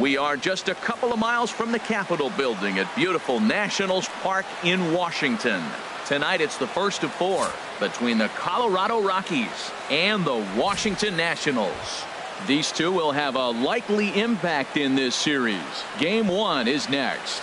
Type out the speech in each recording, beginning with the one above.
We are just a couple of miles from the Capitol building at beautiful Nationals Park in Washington. Tonight it's the first of 4 between the Colorado Rockies and the Washington Nationals. These two will have a likely impact in this series. Game 1 is next.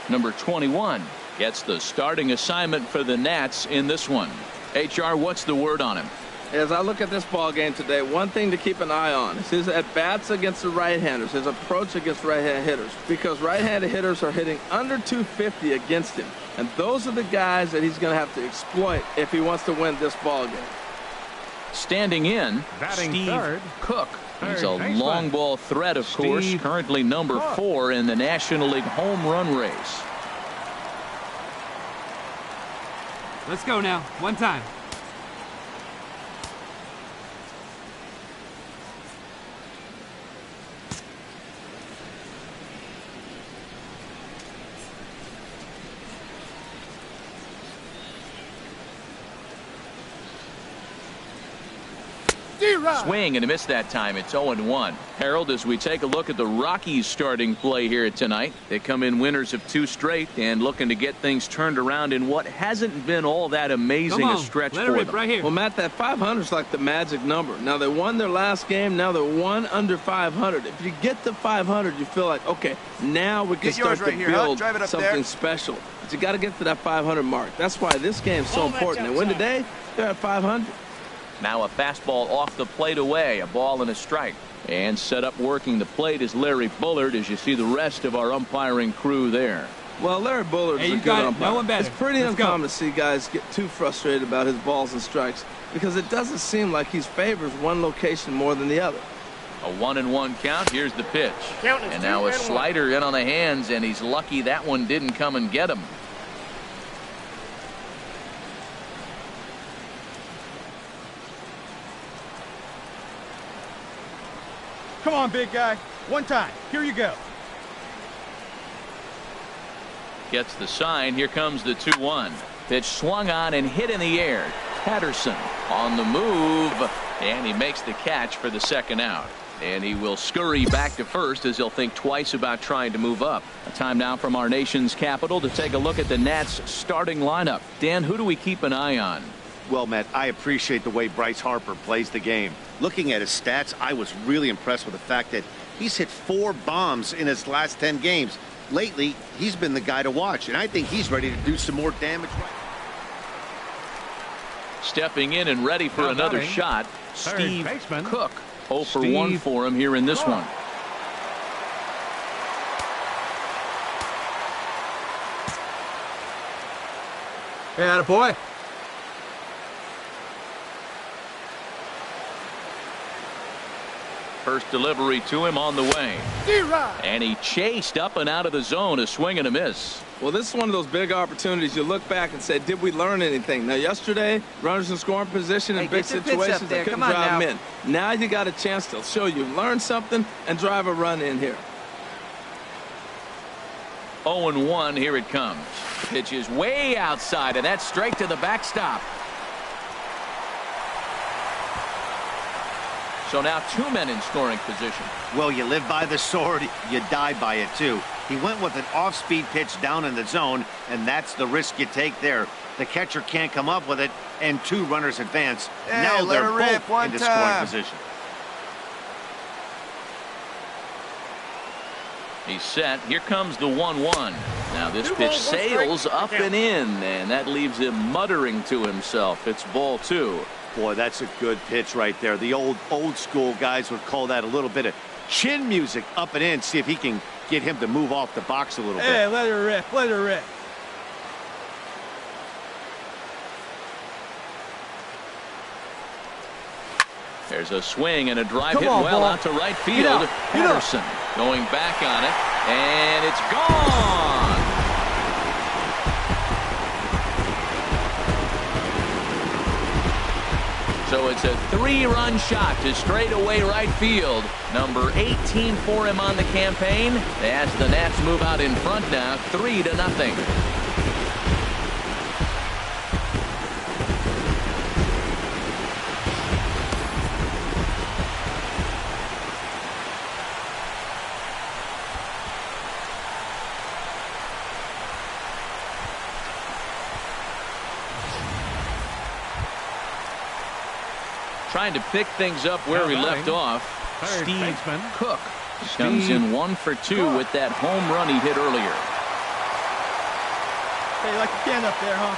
Number 21 gets the starting assignment for the Nats in this one. HR, what's the word on him? As I look at this ball game today, one thing to keep an eye on is his at-bats against the right-handers, his approach against right-hand hitters, because right-handed hitters are hitting under 250 against him, and those are the guys that he's going to have to exploit if he wants to win this ball game. Standing in, Steve Cook. He's a long ball threat, of course, currently number 4 in the National League home run race. Let's go now. One time. Swing and a miss that time. It's 0-1. Harold, as we take a look at the Rockies starting play here tonight, they come in winners of 2 straight and looking to get things turned around in what hasn't been all that amazing a stretch for them. Right here. Well, Matt, that 500 is like the magic number. Now, they won their last game. Now they're 1 under 500. If you get to 500, you feel like, okay, now we can start to build something special. But you got to get to that 500 mark. That's why this game is so important. They win today, they're at 500. Now a fastball off the plate away, a ball and a strike. And set up working the plate is Larry Bullard, as you see the rest of our umpiring crew there. Well, Larry Bullard is a good umpire. No it's pretty uncommon to see guys get too frustrated about his balls and strikes because it doesn't seem like he favors one location more than the other. A 1-1 count. Here's the pitch. And now a slider in on the hands, and he's lucky that one didn't come and get him. Come on, big guy. One time. Here you go. Gets the sign. Here comes the 2-1. Pitch swung on and hit in the air. Patterson on the move, and he makes the catch for the second out. And he will scurry back to first as he'll think twice about trying to move up. A time now from our nation's capital to take a look at the Nats starting lineup. Dan, who do we keep an eye on? Well, Matt, I appreciate the way Bryce Harper plays the game. Looking at his stats, I was really impressed with the fact that he's hit 4 bombs in his last 10 games. Lately, he's been the guy to watch, and I think he's ready to do some more damage. Stepping in and ready for another shot, Steve Cook. 0 for 1 for him here in this one. Hey, attaboy. First delivery to him on the way. And he chased up and out of the zone, a swing and a miss. Well, this is one of those big opportunities you look back and say, did we learn anything? Now, yesterday, runners in scoring position in big situations, they couldn't drive them in. Now you got a chance to show you learn something and drive a run in here. 0-1, here it comes. Pitch is way outside, and that's straight to the backstop. So now 2 men in scoring position. Well, you live by the sword, you die by it too. He went with an off-speed pitch down in the zone, and that's the risk you take there. The catcher can't come up with it, and 2 runners advance. Hey, now they're both into scoring position. He's set. Here comes the 1-1. Now this pitch sails up and in, and that leaves him muttering to himself. It's ball 2. Boy, that's a good pitch right there. The old school guys would call that a little bit of chin music up and in. See if he can get him to move off the box a little bit. Hey, let her rip. Let her rip. There's a swing and a drive hit well out to right field. Patterson going back on it, and it's gone. So it's a 3-run shot to straightaway right field. Number 18 for him on the campaign as the Nats move out in front now, 3-0. Trying to pick things up where he left off. Steve Cook comes in 1 for 2 with that home run he hit earlier. Hey, you like the can up there, huh?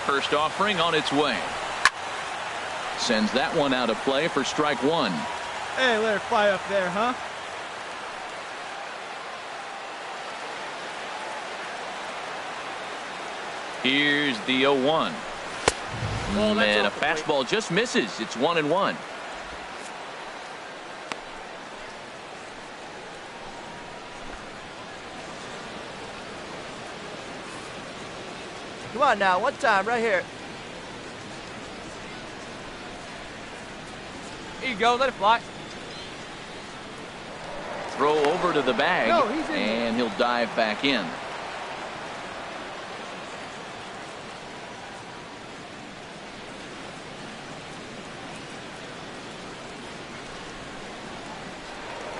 First offering on its way. Sends that one out of play for strike 1. Hey, let her fly up there, huh? Here's the 0-1. And a fastball just misses. It's 1-1. Come on now, one time right here. Here you go, let it fly. Throw over to the bag, No, he's in and he'll dive back in.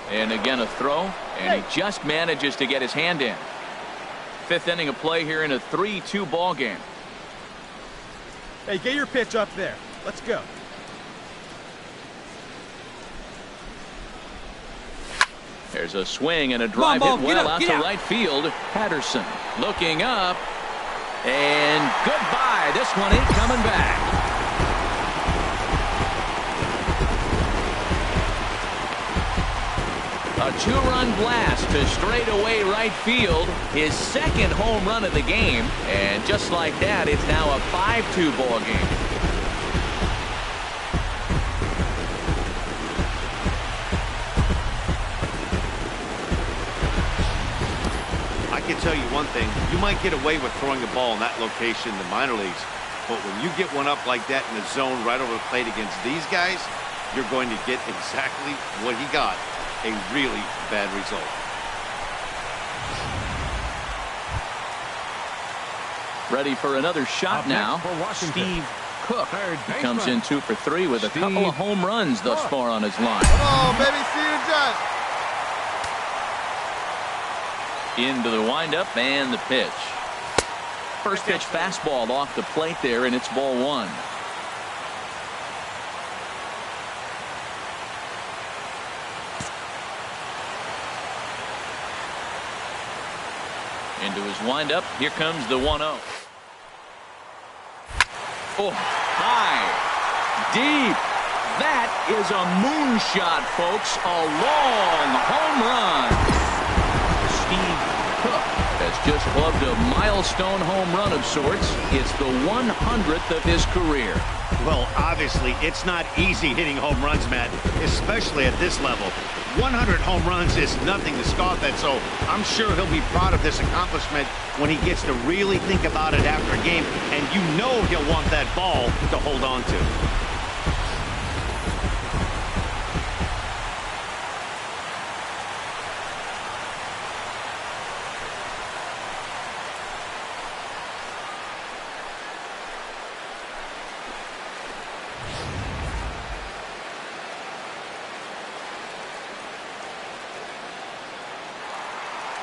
And again a throw, and he just manages to get his hand in. 5th inning of play here in a 3-2 ball game. Hey, get your pitch up there. Let's go. There's a swing and a drive hit well out to right field. Patterson looking up, and goodbye. This one ain't coming back. A 2-run blast to straightaway right field. His 2nd home run of the game. And just like that, it's now a 5-2 ball game. I can tell you one thing. You might get away with throwing the ball in that location in the minor leagues. But when you get one up like that in the zone right over the plate against these guys, you're going to get exactly what he got. A really bad result. Ready for another shot now. Steve Cook comes in 2 for 3 with a couple of home runs thus far on his line. Come on, baby, see you done. Into the windup and the pitch. First pitch fastball off the plate there, and it's ball 1. Into his windup. Here comes the 1-0. Oh, high, deep. That is a moonshot, folks. A long home run. Steve Cook has just plugged a milestone home run of sorts. It's the 100th of his career. Well, obviously, it's not easy hitting home runs, Matt, especially at this level. 100 home runs is nothing to scoff at, so I'm sure he'll be proud of this accomplishment when he gets to really think about it after a game, and you know he'll want that ball to hold on to.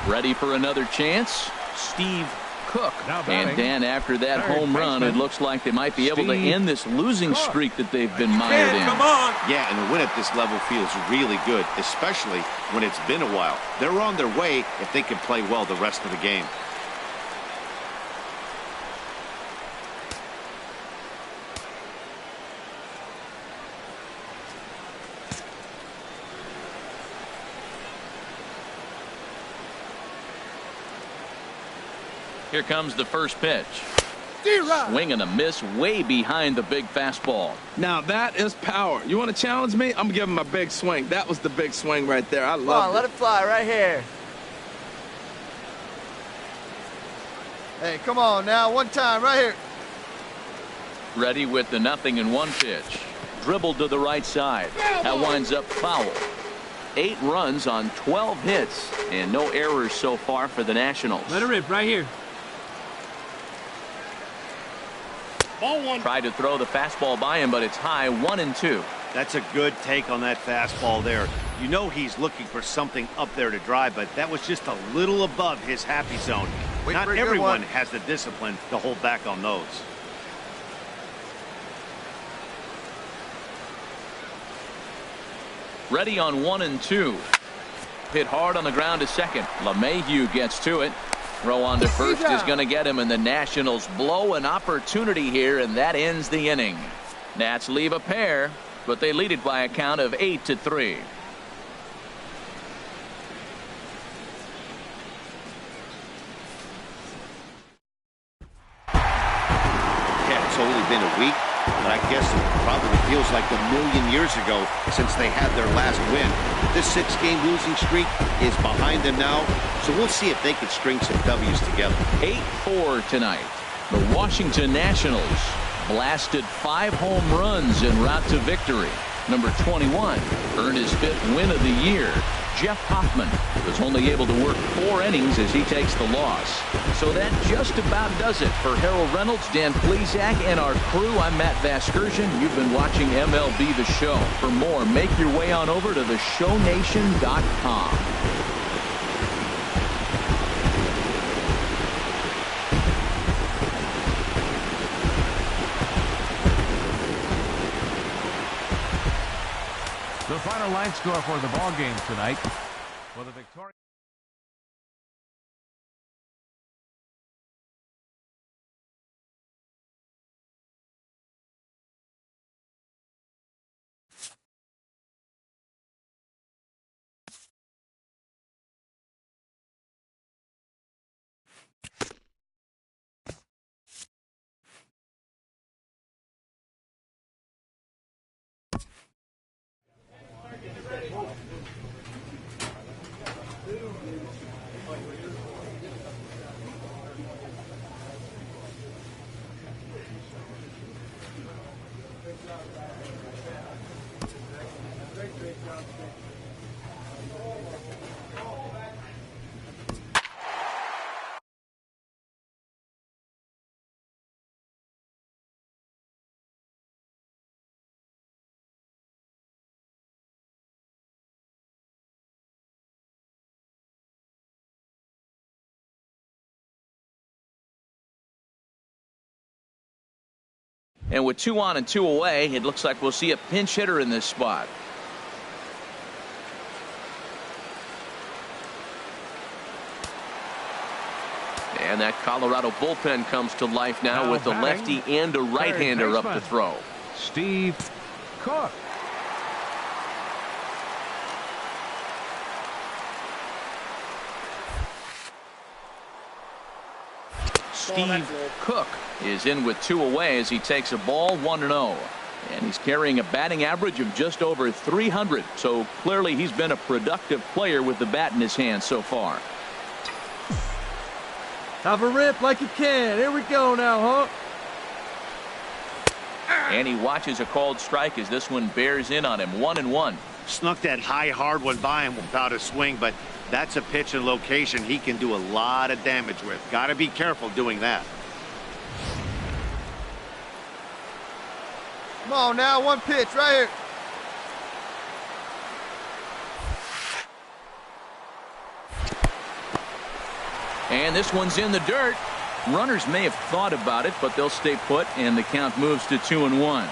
Ready for another chance. Steve Cook. And Dan, after that home run, it looks like they might be able to end this losing streak that they've been mired in. Come on. Yeah, and a win at this level feels really good, especially when it's been a while. They're on their way if they can play well the rest of the game. Here comes the first pitch. Swing and a miss way behind the big fastball. Now that is power. You want to challenge me? I'm giving my big swing. That was the big swing right there. I love it. Let it fly right here. Hey, come on now, one time right here. Ready with the 0-1 pitch. Dribbled to the right side. That winds up foul. 8 runs on 12 hits and no errors so far for the Nationals. Let it rip right here. Ball 1. Tried to throw the fastball by him, but it's high, 1-2. That's a good take on that fastball there. You know he's looking for something up there to drive, but that was just a little above his happy zone. Not everyone has the discipline to hold back on those. Ready on 1 and 2. Hit hard on the ground to second. LeMahieu gets to it. Throw on to first is going to get him, and the Nationals blow an opportunity here, and that ends the inning. Nats leave a pair, but they lead it by a count of 8-3. Yeah, it's only been a week, but I guess it probably feels like a million years ago since they had their last win. This 6-game losing streak is behind them now, so we'll see if they can string some W's together. 8-4 tonight. The Washington Nationals blasted 5 home runs en route to victory. Number 21 earned his 5th win of the year. Jeff Hoffman was only able to work 4 innings as he takes the loss. So that just about does it for Harold Reynolds, Dan Plesac, and our crew. I'm Matt Vasgersian. You've been watching MLB The Show. For more, make your way on over to theshownation.com. The final line score for the ball game tonight. For the Victoria. And with 2 on and 2 away, it looks like we'll see a pinch hitter in this spot. And that Colorado bullpen comes to life now with a lefty and a right-hander up to throw. Steve Cook. Steve Cook is in with 2 away as he takes a ball 1-0. And he's carrying a batting average of just over 300. So clearly he's been a productive player with the bat in his hand so far. Have a rip like you can. Here we go now, huh? And he watches a called strike as this one bears in on him. 1-1. Snuck that high hard one by him without a swing, but that's a pitch and location he can do a lot of damage with. Got to be careful doing that. Come on now, one pitch right here. And this one's in the dirt. Runners may have thought about it, but they'll stay put, and the count moves to 2-1.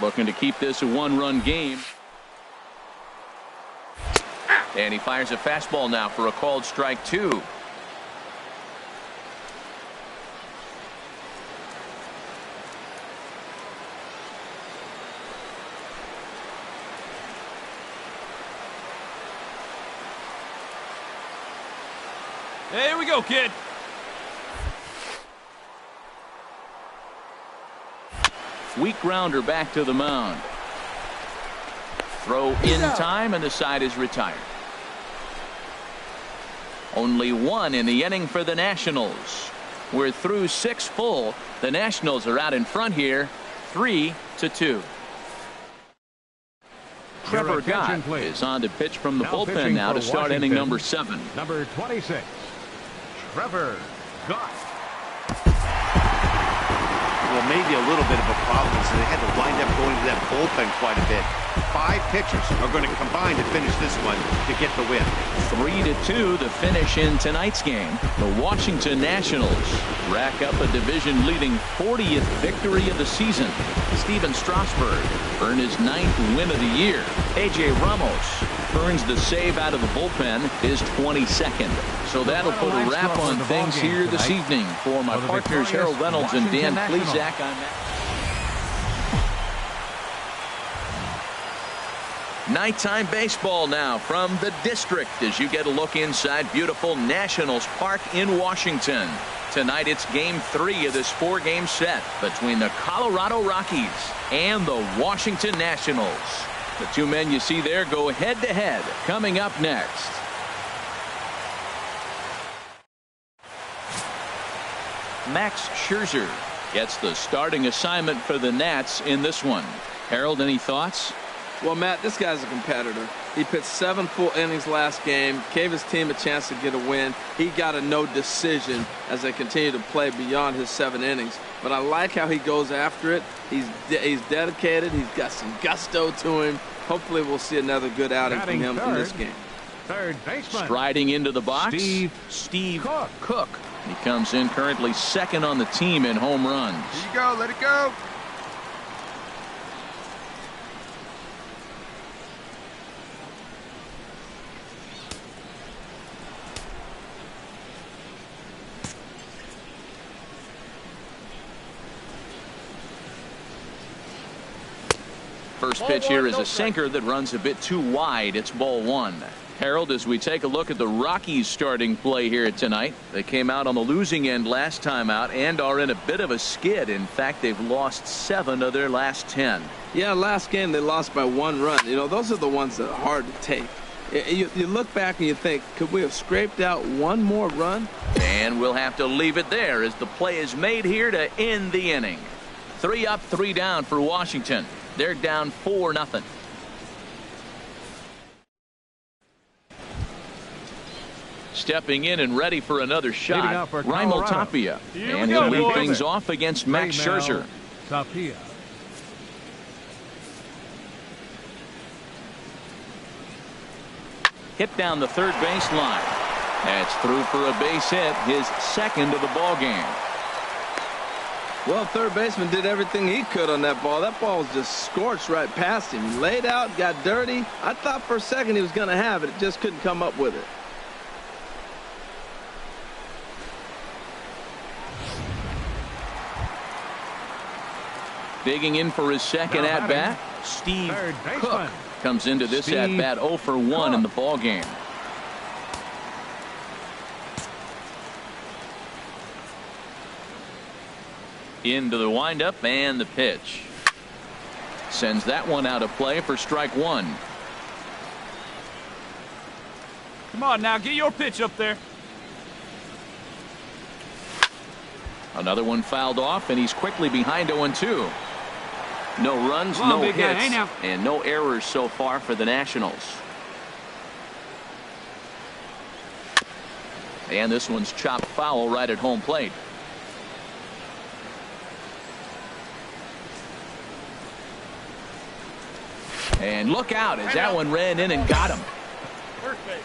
Looking to keep this a 1-run game. And he fires a fastball now for a called strike 2. Hey, here we go, kid. Weak grounder back to the mound. Throw in time, and the side is retired. Only 1 in the inning for the Nationals. We're through 6 full. The Nationals are out in front here, 3-2. Trevor Gott is on to pitch from the bullpen now to start inning number 7. Number 26, Trevor Gott. Well, maybe a little bit of a problem is they had to wind up going to that bullpen quite a bit. 5 pitchers are going to combine to finish this one to get the win. 3-2 the finish in tonight's game. The Washington Nationals rack up a division-leading 40th victory of the season. Steven Strasburg earned his 9th win of the year. A.J. Ramos earns the save out of the bullpen, his 22nd. So that'll put a wrap on things here this evening. For my partners Harold Reynolds and Dan Plezak, I'm nighttime baseball now from the district as you get a look inside beautiful Nationals Park in Washington. Tonight it's game 3 of this 4-game set between the Colorado Rockies and the Washington Nationals. The two men you see there go head-to-head coming up next. Max Scherzer gets the starting assignment for the Nats in this one. Harold, any thoughts? Well, Matt, this guy's a competitor. He pitched 7 full innings last game, gave his team a chance to get a win. He got a no decision as they continue to play beyond his 7 innings. But I like how he goes after it. He's dedicated. He's got some gusto to him. Hopefully we'll see another good outing from him in this game. Third baseman. Striding into the box, Steve Cook. He comes in currently 2nd on the team in home runs. Here you go. Let it go. First pitch here is a sinker that runs a bit too wide. It's ball 1. Harold, as we take a look at the Rockies starting play here tonight, they came out on the losing end last time out and are in a bit of a skid. In fact, they've lost 7 of their last 10. Yeah, last game they lost by 1 run. You know, those are the ones that are hard to take. You look back and you think, could we have scraped out 1 more run? And we'll have to leave it there as the play is made here to end the inning. 3 up, 3 down for Washington. They're down 4-0. Stepping in and ready for another shot, Raimel Tapia. And he'll lead things off against Max Scherzer. Tapia. Hit down the third baseline. That's through for a base hit, his 2nd of the ball game. Well, third baseman did everything he could on that ball. That ball was just scorched right past him. He laid out, got dirty. I thought for a second he was going to have it. Just couldn't come up with it. Digging in for his 2nd at-bat, Steve Cook comes into this at-bat 0 for 1 in the ball game. Into the windup and the pitch. Sends that one out of play for strike 1. Come on now, get your pitch up there. Another one fouled off, and he's quickly behind 0-2. No runs, no hits, and no errors so far for the Nationals. And this one's chopped foul right at home plate. And look out as that one ran in and got him. Perfect.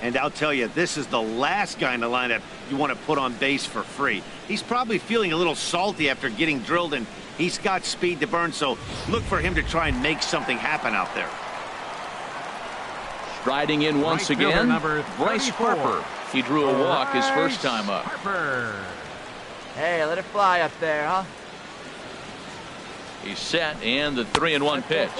And I'll tell you, this is the last guy in the lineup you want to put on base for free. He's probably feeling a little salty after getting drilled, and he's got speed to burn, so look for him to try and make something happen out there. Striding in once again, Bryce Harper. He drew a walk his first time up. Hey, let it fly up there, huh? He's set, and the 3-1 pitch.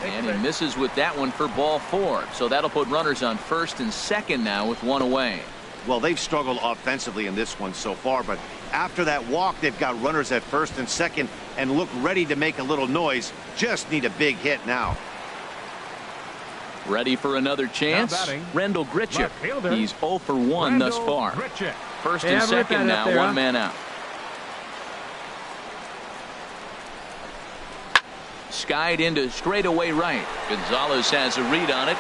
And he misses with that one for ball 4. So that'll put runners on 1st and 2nd now with 1 away. Well, they've struggled offensively in this one so far, but after that walk, they've got runners at 1st and 2nd and look ready to make a little noise. Just need a big hit now. Ready for another chance. Rendell Grichuk. He's 0 for 1 thus far. 1st and 2nd now, there, 1 man out. Skied into straightaway right. Gonzalez has a read on it.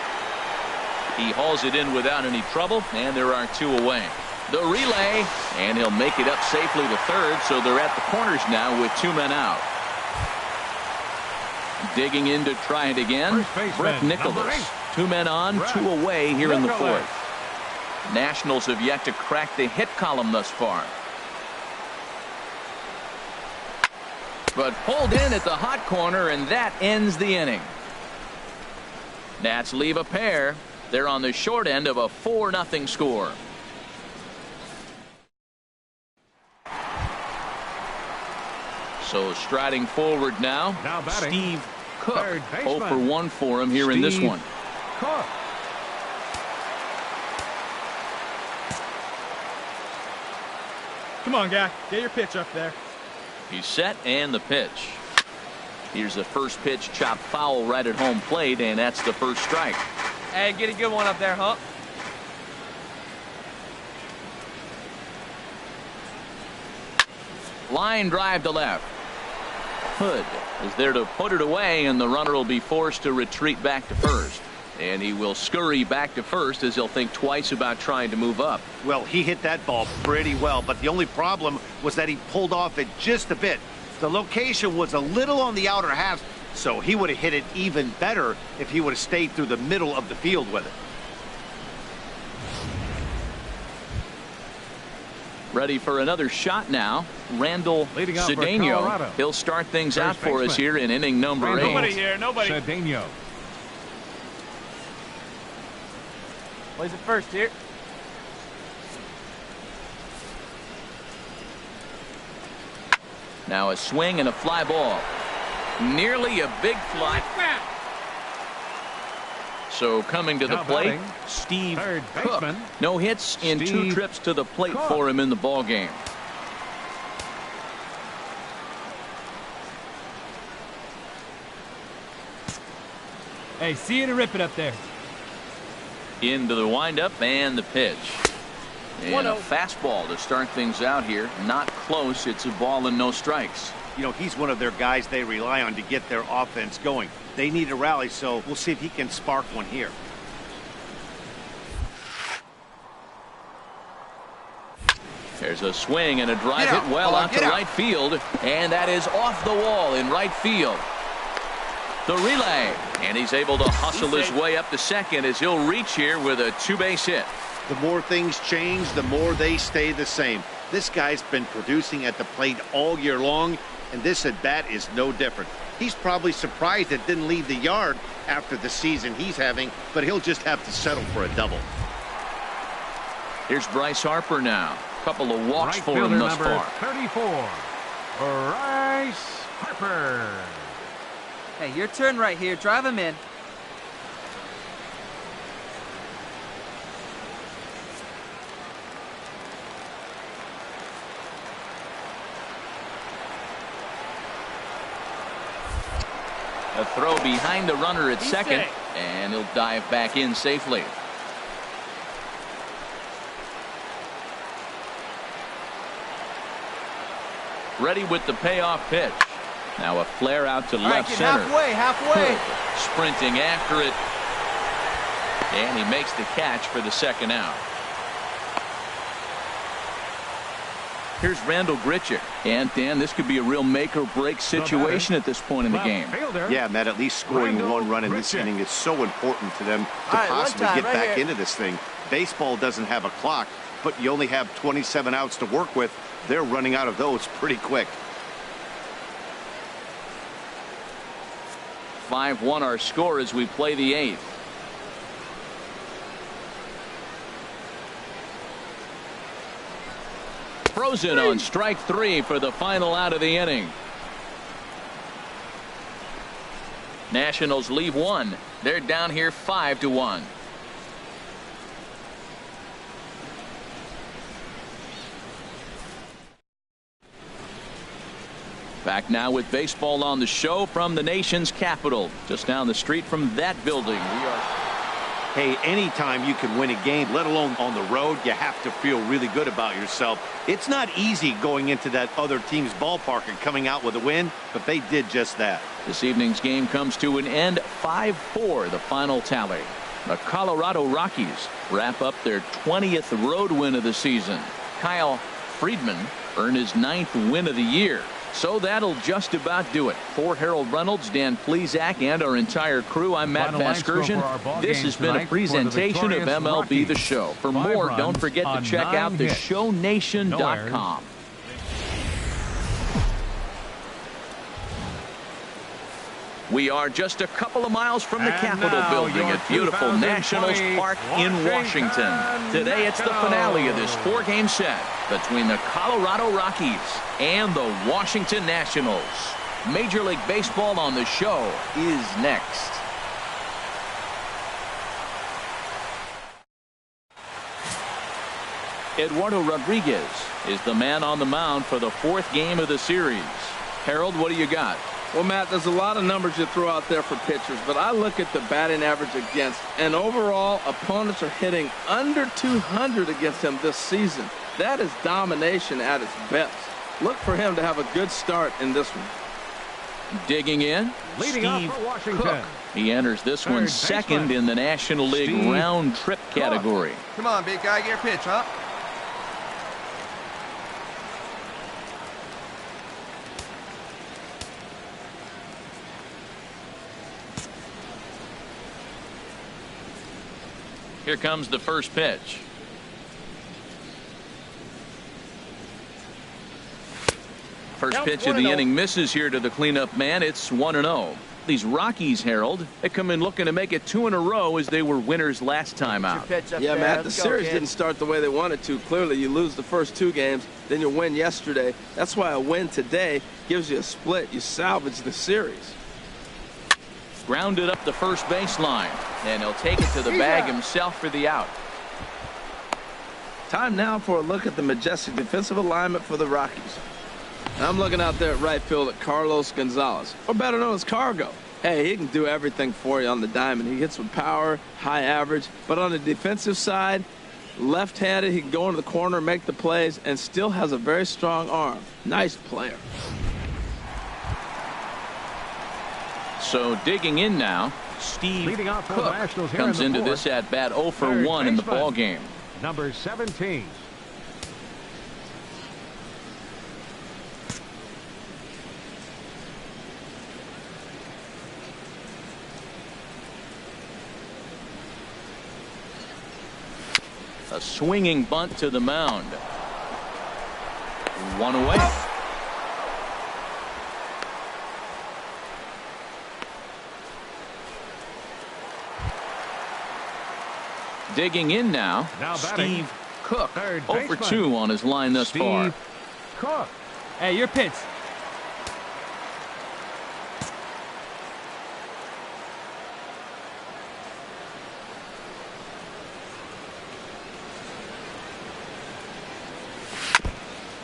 He hauls it in without any trouble, and there are 2 away. The relay, and he'll make it up safely to third, so they're at the corners now with 2 men out. Digging in to try it again, Brett Nicholas. 2 men on, 2 away here in the fourth. Nationals have yet to crack the hit column thus far. But pulled in at the hot corner, and that ends the inning. Nats leave a pair. They're on the short end of a 4-0 score. So striding forward now Steve Cook. 0 for 1 for him here in this one. Cook. Come on, guy. Get your pitch up there. He's set, and the pitch. Here's the first pitch, chopped foul right at home plate, and that's the first strike. Hey, get a good one up there, huh? Line drive to left. Hood is there to put it away, and the runner will be forced to retreat back to first. And he will scurry back to first as he'll think twice about trying to move up. Well, he hit that ball pretty well, but the only problem was that he pulled off it just a bit. The location was a little on the outer half, so he would have hit it even better if he would have stayed through the middle of the field with it. Ready for another shot now. Randall Cedeno. He'll start things out for us here in inning number 8. Nobody here. Nobody. Cedeno. Plays it first here. Now a swing and a fly ball. Nearly a big fly. So coming to the plate, Steve Cook. No hits in 2 trips to the plate for him in the ball game. Hey, see you to rip it up there. Into the windup and the pitch. And a fastball to start things out here. Not close. It's a ball and no strikes. You know, he's one of their guys they rely on to get their offense going. They need a rally, so we'll see if he can spark one here. There's a swing and a drive hit well out to right field. And that is off the wall in right field. The relay. And he's able to hustle his way up to second as he'll reach here with a 2-base hit. The more things change, the more they stay the same. This guy's been producing at the plate all year long, and this at bat is no different. He's probably surprised it didn't leave the yard after the season he's having, but he'll just have to settle for a double. Here's Bryce Harper now. A couple of walks for him thus far. 34, Bryce Harper. Hey, your turn right here. Drive him in. A throw behind the runner at second, and he'll dive back in safely. Ready with the payoff pitch. Now a flare out to left center. Halfway. Sprinting after it. And he makes the catch for the second out. Here's Randall Grichuk. And Dan, this could be a real make or break situation at this point in the game. Yeah, Matt, at least scoring 1 run in this inning is so important to them to possibly get back into this thing. Baseball doesn't have a clock, but you only have 27 outs to work with. They're running out of those pretty quick. 5-1 our score as we play the 8th. Frozen on strike 3 for the final out of the inning. Nationals leave 1. They're down here 5-1. Back now with baseball on the show from the nation's capital, just down the street from that building. Hey, anytime you can win a game, let alone on the road, you have to feel really good about yourself. It's not easy going into that other team's ballpark and coming out with a win, but they did just that. This evening's game comes to an end, 5-4, the final tally. The Colorado Rockies wrap up their 20th road win of the season. Kyle Friedman earned his 9th win of the year. So that'll just about do it. For Harold Reynolds, Dan Plesac, and our entire crew, I'm Matt Vasgersian. This has been a presentation of MLB The Show. For more, don't forget to check out theshownation.com. We are just a couple of miles from the Capitol building at beautiful Nationals Park in Washington. Today it's the finale of this 4-game set between the Colorado Rockies and the Washington Nationals. Major League Baseball on the Show is next. Eduardo Rodriguez is the man on the mound for the 4th game of the series. Harold, what do you got? Well, Matt, there's a lot of numbers you throw out there for pitchers, but I look at the batting average against, and overall, opponents are hitting under 200 against him this season. That is domination at its best. Look for him to have a good start in this one. Digging in, Steve Cook. He enters this one second in the National League round trip category. Come on, big guy, get your pitch, huh? Here comes the first pitch. First pitch of the inning misses here to the cleanup man. It's 1-0. These Rockies, Harold, they come in looking to make it 2 in a row as they were winners last time out. Yeah, Matt, the series didn't start the way they wanted to. Clearly, you lose the first 2 games, then you win yesterday. That's why a win today gives you a split. You salvage the series. Grounded up the first baseline, and he'll take it to the bag himself for the out. Time now for a look at the majestic defensive alignment for the Rockies. I'm looking out there at right field at Carlos Gonzalez, or better known as Cargo. Hey, he can do everything for you on the diamond. He hits with power, high average, but on the defensive side, left-handed, he can go into the corner, make the plays, and still has a very strong arm. Nice player. So digging in now, Steve Cook comes into this at bat 0 for 1 in the ball game. Number 17. A swinging bunt to the mound. 1 away. Digging in now Steve Cook. 0 for 2 on his line thus far. Cook. Hey, your pitch.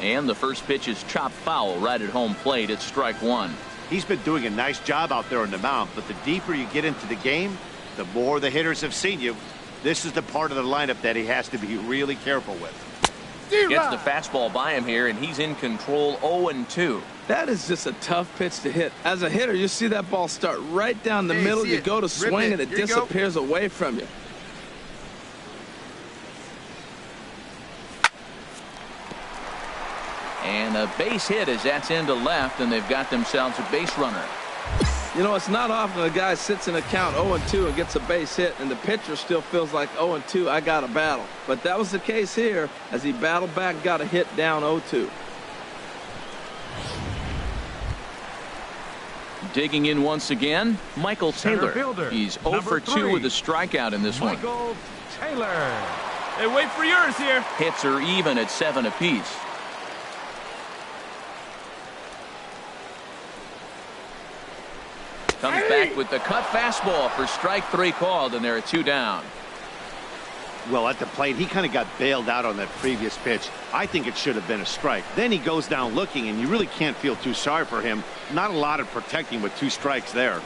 And the first pitch is chopped foul right at home plate. It's strike 1. He's been doing a nice job out there on the mound, but the deeper you get into the game, the more the hitters have seen you. This is the part of the lineup that he has to be really careful with. Gets the fastball by him here, and he's in control 0-2. That is just a tough pitch to hit. As a hitter, you see that ball start right down the middle. You go to swing, and it disappears away from you. And a base hit as that's into left, and they've got themselves a base runner. You know, it's not often a guy sits in a count 0-2 and gets a base hit, and the pitcher still feels like 0-2, I got a battle. But that was the case here as he battled back, got a hit down 0-2. Digging in once again, Michael Taylor. He's 0 for 2 with a strikeout in this one. Michael Taylor. Hey, wait for yours here. Hits are even at 7 apiece. Comes back with the cut fastball for strike 3 called, and there are 2 down. Well, at the plate, he kind of got bailed out on that previous pitch. I think it should have been a strike. Then he goes down looking, and you really can't feel too sorry for him. Not a lot of protecting with 2 strikes there.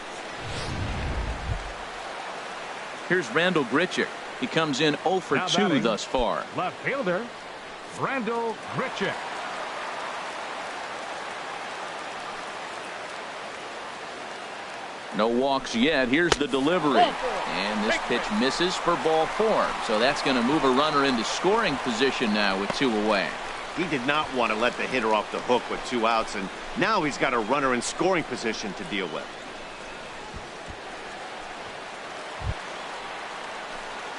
Here's Randall Grichuk. He comes in 0 for 2 thus far. Left fielder, Randall Grichuk. No walks yet. Here's the delivery. And this pitch misses for ball 4. So that's going to move a runner into scoring position now with 2 away. He did not want to let the hitter off the hook with 2 outs, and now he's got a runner in scoring position to deal with.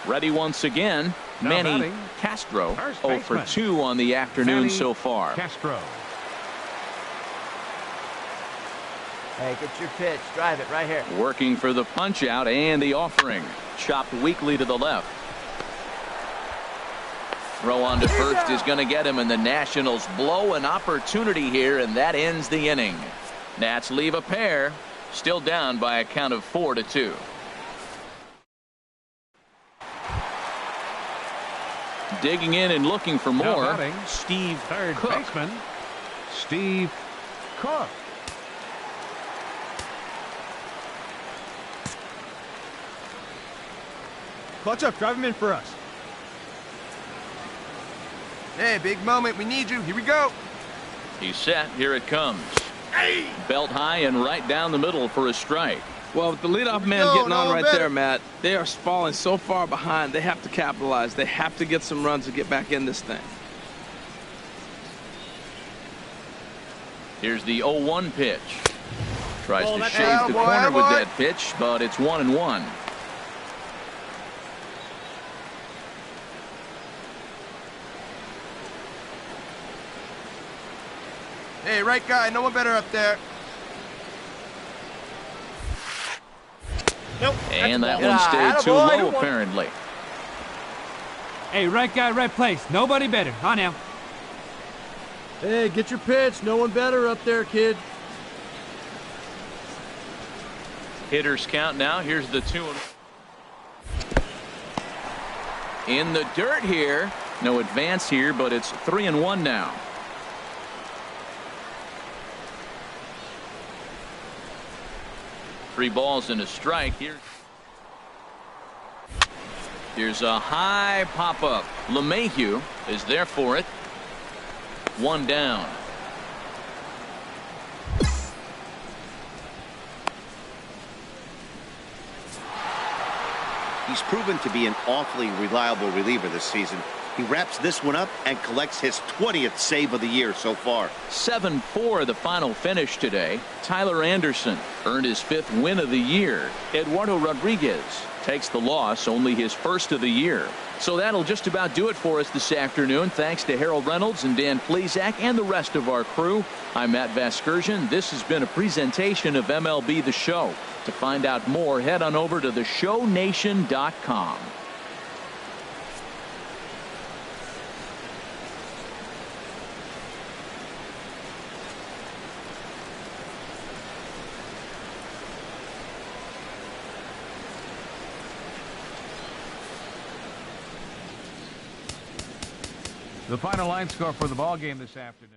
Ready once again, Manny Castro. 0 for 2 on the afternoon so far. Castro. Hey, get your pitch. Drive it right here. Working for the punch out and the offering. Chopped weakly to the left. Throw on to first is going to get him, and the Nationals blow an opportunity here, and that ends the inning. Nats leave a pair. Still down by a count of 4-2. Digging in and looking for more. Steve Third Cook. baseman, Steve Cook. Clutch up. Drive him in for us. Hey, big moment. We need you. Here we go. He's set. Here it comes. Hey. Belt high and right down the middle for a strike. Well, with the leadoff man getting on right there, Matt, they are falling so far behind. They have to capitalize. They have to get some runs to get back in this thing. Here's the 0-1 pitch. Tries to shave the corner with that pitch, but it's 1-1. Hey, right guy. No one better up there. Nope. And that one stayed too low, apparently. Hey, right guy, right place. Nobody better. On now. Hey, get your pitch. No one better up there, kid. Hitters count now. Here's the 2. In the dirt here. No advance here, but it's 3-1 now. Three balls and a strike. Here's a high pop-up. LeMahieu is there for it. 1 down. He's proven to be an awfully reliable reliever this season. He wraps this one up and collects his 20th save of the year so far. 7-4 the final finish today. Tyler Anderson earned his 5th win of the year. Eduardo Rodriguez takes the loss, only his 1st of the year. So that'll just about do it for us this afternoon. Thanks to Harold Reynolds and Dan Plesac and the rest of our crew. I'm Matt Vasgersian. This has been a presentation of MLB The Show. To find out more, head on over to theshownation.com. The final line score for the ball game this afternoon.